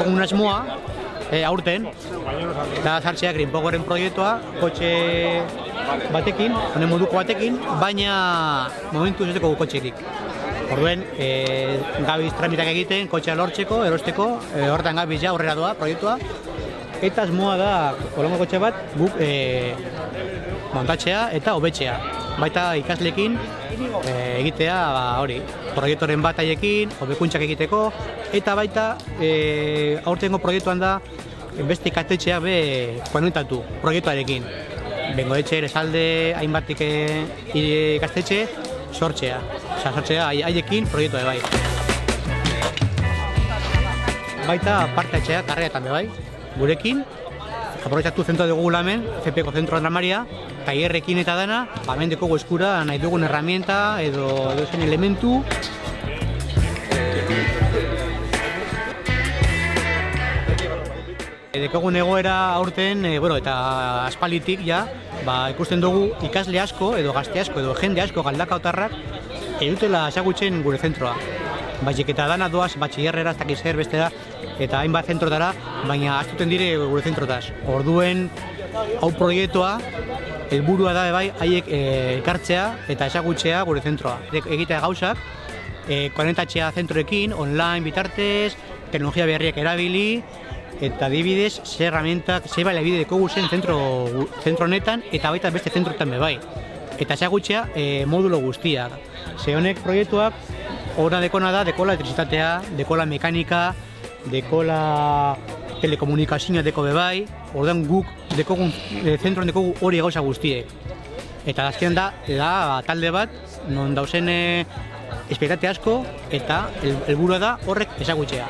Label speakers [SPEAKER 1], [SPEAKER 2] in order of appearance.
[SPEAKER 1] dekogun asmoa, aurten, eta sartzea Greenpowerren proiektua, kotxe batekin, honen moduko batekin, baina momentuz ez dugu kotxerik. Orduen, gabiz tramitak egiten, kotxea lortzeko, erosteko, horretan gabiz ja aurrera doa proiektua, eta asmoa da, holango kotxe bat, guk montatzea eta hobetzea. Baita ikasleekin egitea hori, proiektoren bat haiekin, hobekuntzak egiteko, eta baita aurtengo proiektuan da beste ikastetxeak konektatu proiektuarekin. Bengoetxe, Eresalde, hainbatik ikastetxe, sortzea. Osa, sortzea haiekin proiektua bai. Baita parte hartzea karreetan bai, gurekin, aprobetxatu zentroa dugu hemen, FPko Zentro Santa Maria, tailerrekin eta dana, hemen dekogu eskura nahi dugun herramienta edo zen elementu. Dekogun egoera aurten, eta aspalitik ja, ikusten dugu ikasle asko edo gazte asko edo jende asko galdakautarrak edutela ezagutzen gure zentroa. Baizik eta dana doaz batxillerrera, ez dakiz zer beste da, eta hainbat zentrotara, baina aztuten dire gure zentrotaz. Orduen, hau proiektua, helburua da bai haiek ekartzea eta ezagutzea gure zentroa. Egitea gauzak, konektatzea zentroekin, online bitartez, teknologia berriak erabili, eta adibidez, ze herramientak, ze baliabide dekogu zen zentro honetan eta baita beste zentroetan bai. Eta ezagutzea modulo guztiak. Ze honek proiektuak, ona dekona da, dekola elektrizitatea, dekola mekanika, dekola telekomunikazioa deko bai, orduan guk dekogun, zentroan dekogu hori gauza guztiek. Eta azkenean da talde bat, non dauzen espektate asko, eta helburua da horrek ezagutzea.